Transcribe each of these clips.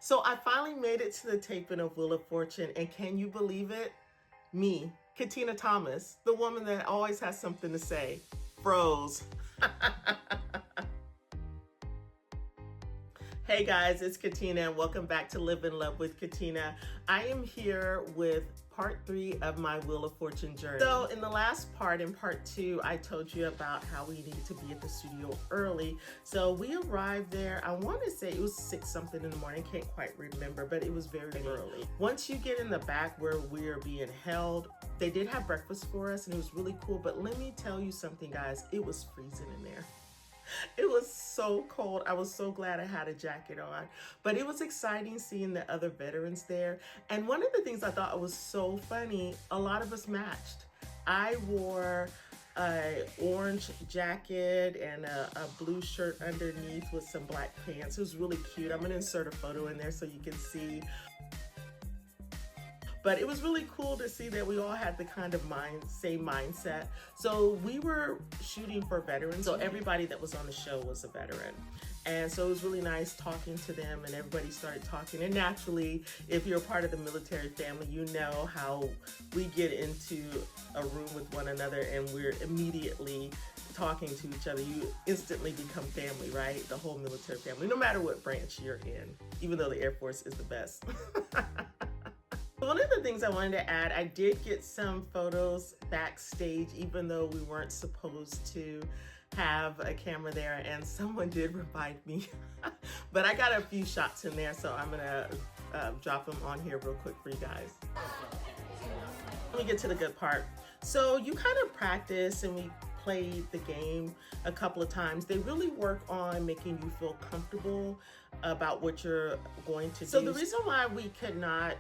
So I finally made it to the taping of Wheel of Fortune, and can you believe it? Me, Kitina Thomas, the woman that always has something to say, froze. Hey guys, it's Kitina and welcome back to Live in Love with Kitina. I am here with part 3 of my Wheel of Fortune journey. So in the last part, in part 2, I told you about how we needed to be at the studio early. So we arrived there, I want to say it was 6 something in the morning, can't quite remember, but it was very early. Once you get in the back where we're being held, they did have breakfast for us and it was really cool, but let me tell you something guys, it was freezing in there. It was so cold. I was so glad I had a jacket on. But it was exciting seeing the other veterans there. And one of the things I thought was so funny, a lot of us matched. I wore an orange jacket and a blue shirt underneath with some black pants. It was really cute. I'm gonna insert a photo in there so you can see. But it was really cool to see that we all had the kind of same mindset. So we were shooting for veterans. So everybody that was on the show was a veteran. And so it was really nice talking to them and everybody started talking. And naturally, if you're a part of the military family, you know how we get into a room with one another and we're immediately talking to each other. You instantly become family, right? The whole military family, no matter what branch you're in, even though the Air Force is the best. One of the things I wanted to add, I did get some photos backstage, even though we weren't supposed to have a camera there, and someone did remind me. But I got a few shots in there, so I'm gonna drop them on here real quick for you guys. Let me get to the good part. So you kind of practice, and we played the game a couple of times. They really work on making you feel comfortable about what you're going to do. So the reason why we could not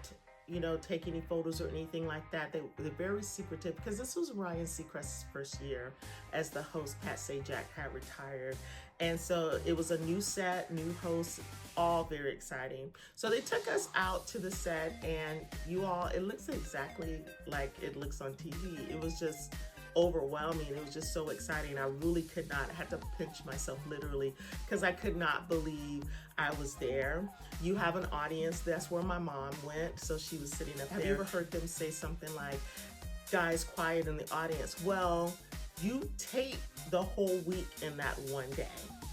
take any photos or anything like that. They're very secretive because this was Ryan Seacrest's first year as the host. Pat Sajak had retired. And so it was a new set, new host, all very exciting. So they took us out to the set and it looks exactly like it looks on TV. It was just overwhelming. It was just so exciting. I really could not, I had to pinch myself literally because I could not believe I was there. You have an audience. That's where my mom went. So she was sitting up there. Have you ever heard them say something like, guys, quiet in the audience? Well, you tape the whole week in that one day.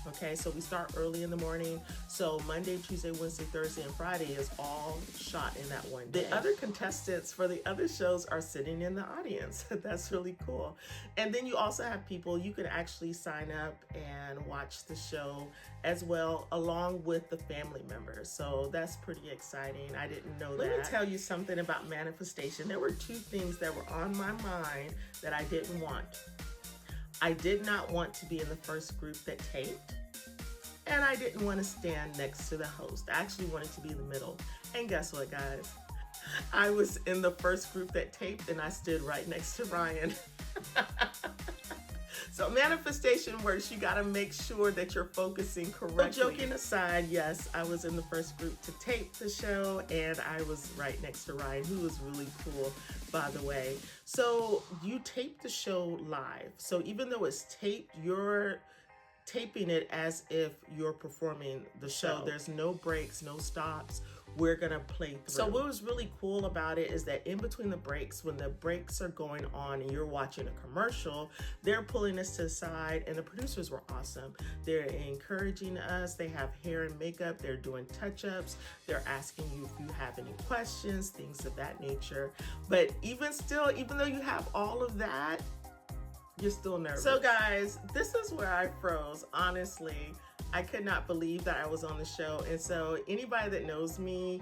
Okay, so we start early in the morning. So Monday, Tuesday, Wednesday, Thursday, and Friday is all shot in that one day. The other contestants for the other shows are sitting in the audience. That's really cool. And then you also have people, you can actually sign up and watch the show as well, along with the family members. So that's pretty exciting. I didn't know that. Let me tell you something about manifestation. There were 2 things that were on my mind that I didn't want. I did not want to be in the first group that taped, and I didn't want to stand next to the host. I actually wanted to be in the middle. And guess what, guys? I was in the first group that taped, and I stood right next to Ryan. So manifestation works. You got to make sure that you're focusing correctly. So joking aside, yes, I was in the first group to tape the show, and I was right next to Ryan, who was really cool, by the way. So you tape the show live. So even though it's taped, you're taping it as if you're performing the show. There's no breaks, no stops. We're gonna play through. So what was really cool about it is that in between the breaks, when the breaks are going on and you're watching a commercial, they're pulling us to the side, and the producers were awesome. They're encouraging us. They have hair and makeup. They're doing touch-ups. They're asking you if you have any questions, things of that nature. But even though you have all of that, you're still nervous. So guys, this is where I froze. Honestly, I could not believe that I was on the show. And so anybody that knows me,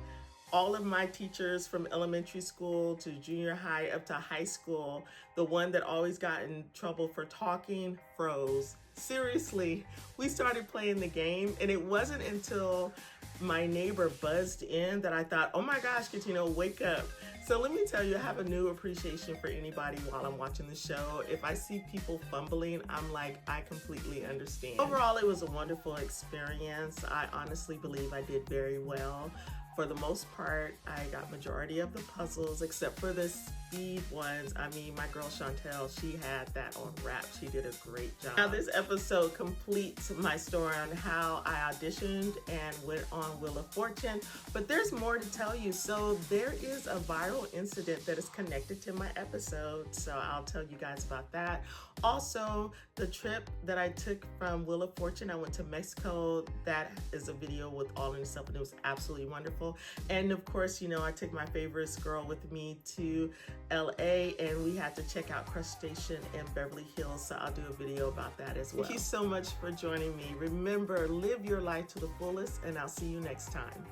all of my teachers from elementary school to junior high up to high school, the one that always got in trouble for talking, froze. Seriously, we started playing the game, and it wasn't until my neighbor buzzed in that I thought, oh my gosh, Kitina, wake up. So let me tell you, I have a new appreciation for anybody while I'm watching the show. If I see people fumbling, I'm like, I completely understand. Overall, it was a wonderful experience. I honestly believe I did very well. For the most part, I got majority of the puzzles except for the speed ones. I mean, my girl Chantel, she had that on wrap. She did a great job. Now this episode completes my story on how I auditioned and went on Wheel of Fortune, but there's more to tell you. So there is a viral incident that is connected to my episode, so I'll tell you guys about that. Also, the trip that I took from Wheel of Fortune, I went to Mexico. That is a video with all in itself, and it was absolutely wonderful. And of course, you know, I took my favorite girl with me to LA, and we had to check out Crush Station in Beverly Hills, so I'll do a video about that as well. Thank you so much for joining me. Remember, live your life to the fullest, and I'll see you next time.